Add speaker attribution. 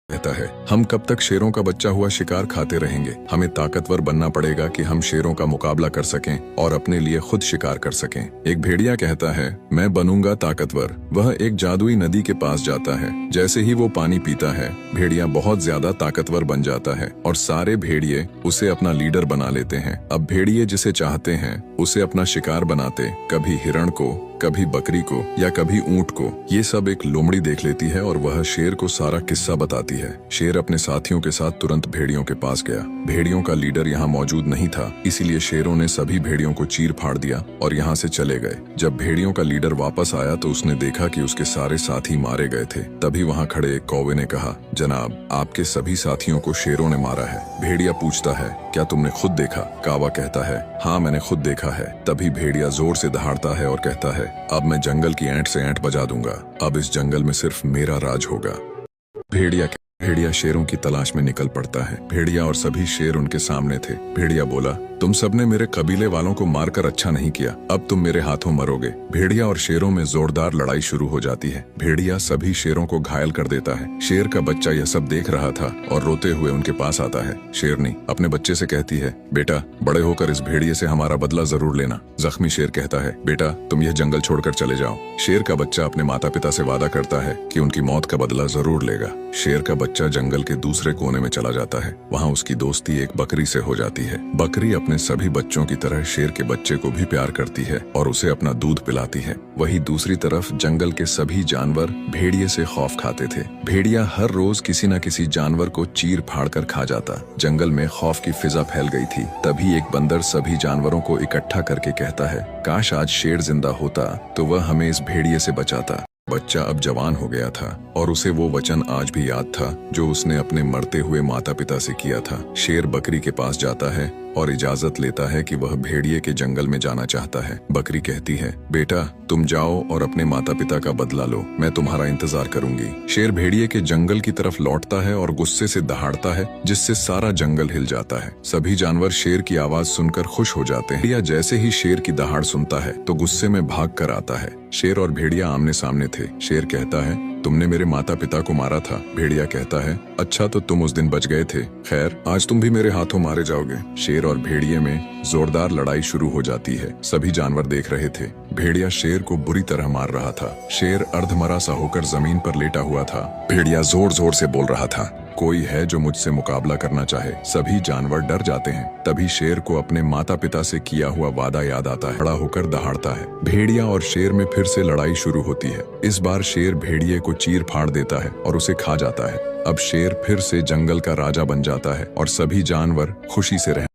Speaker 1: कहता है, हम कब तक शेरों का बच्चा हुआ शिकार खाते रहेंगे। हमें ताकतवर बनना पड़ेगा कि हम शेरों का मुकाबला कर सकें और अपने लिए खुद शिकार कर सकें। एक भेड़िया कहता है, मैं बनूंगा ताकतवर। वह एक जादुई नदी के पास जाता है। जैसे ही वो पानी पीता है, भेड़िया बहुत ज्यादा ताकतवर बन जाता है और सारे भेड़िए उसे अपना लीडर बना लेते हैं। अब भेड़िए जिसे चाहते हैं उसे अपना शिकार बनाते, कभी हिरण को, कभी बकरी को या कभी ऊंट को। ये सब एक लोमड़ी देख लेती है और वह शेर को सारा किस्सा बताती है। शेर अपने साथियों के साथ तुरंत भेड़ियों के पास गया। भेड़ियों का लीडर यहाँ मौजूद नहीं था, इसीलिए शेरों ने सभी भेड़ियों को चीर फाड़ दिया और यहाँ से चले गए। जब भेड़ियों का लीडर वापस आया तो उसने देखा कि उसके सारे साथी मारे गए थे। तभी वहाँ खड़े एक कौवे ने कहा, जनाब, आपके सभी साथियों को शेरों ने मारा है। भेड़िया पूछता है, क्या तुमने खुद देखा? कौवा कहता है, हाँ, मैंने खुद देखा है। तभी भेड़िया जोर से दहाड़ता है और कहता है, अब मैं जंगल की ऐंठ से ऐंठ बजा दूंगा। अब इस जंगल में सिर्फ मेरा राज होगा। भेड़िया शेरों की तलाश में निकल पड़ता है। भेड़िया और सभी शेर उनके सामने थे। भेड़िया बोला, तुम सबने मेरे कबीले वालों को मारकर अच्छा नहीं किया, अब तुम मेरे हाथों मरोगे। भेड़िया और शेरों में जोरदार लड़ाई शुरू हो जाती है। भेड़िया सभी शेरों को घायल कर देता है। शेर का बच्चा यह सब देख रहा था और रोते हुए उनके पास आता है। शेरनी अपने बच्चे से कहती है, बेटा, बड़े होकर इस भेड़िए से हमारा बदला जरूर लेना। जख्मी शेर कहता है, बेटा, तुम यह जंगल छोड़कर चले जाओ। शेर का बच्चा अपने माता पिता से वादा करता है कि उनकी मौत का बदला जरूर लेगा। शेर का बच्चा जंगल के दूसरे कोने में चला जाता है। वहाँ उसकी दोस्ती एक बकरी से हो जाती है। बकरी अपने सभी बच्चों की तरह शेर के बच्चे को भी प्यार करती है और उसे अपना दूध पिलाती है। वहीं दूसरी तरफ जंगल के सभी जानवर भेड़िए से खौफ खाते थे। भेड़िया हर रोज किसी न किसी जानवर को चीर फाड़ कर खा जाता। जंगल में खौफ की फिजा फैल गई थी। तभी एक बंदर सभी जानवरों को इकट्ठा करके कहता है, काश आज शेर जिंदा होता तो वह हमें इस भेड़िए से बचाता। बच्चा अब जवान हो गया था और उसे वो वचन आज भी याद था जो उसने अपने मरते हुए माता पिता से किया था। शेर बकरी के पास जाता है और इजाजत लेता है कि वह भेड़िए के जंगल में जाना चाहता है। बकरी कहती है, बेटा, तुम जाओ और अपने माता पिता का बदला लो, मैं तुम्हारा इंतजार करूंगी। शेर भेड़िए के जंगल की तरफ लौटता है और गुस्से से दहाड़ता है, जिससे सारा जंगल हिल जाता है। सभी जानवर शेर की आवाज सुनकर खुश हो जाते हैं। भेड़िया जैसे ही शेर की दहाड़ सुनता है तो गुस्से में भाग कर आता है। शेर और भेड़िया आमने सामने थे। शेर कहता है, तुमने मेरे माता पिता को मारा था। भेड़िया कहता है, अच्छा तो तुम उस दिन बच गए थे। खैर, आज तुम भी मेरे हाथों मारे जाओगे। शेर और भेड़िए में जोरदार लड़ाई शुरू हो जाती है। सभी जानवर देख रहे थे। भेड़िया शेर को बुरी तरह मार रहा था। शेर अर्धमरा सा होकर जमीन पर लेटा हुआ था। भेड़िया जोर जोर से बोल रहा था, कोई है जो मुझसे मुकाबला करना चाहे। सभी जानवर डर जाते हैं। तभी शेर को अपने माता पिता से किया हुआ वादा याद आता है। खड़ा होकर दहाड़ता है। भेड़िया और शेर में फिर से लड़ाई शुरू होती है। इस बार शेर भेड़िए को चीर फाड़ देता है और उसे खा जाता है। अब शेर फिर से जंगल का राजा बन जाता है और सभी जानवर खुशी से रहते हैं।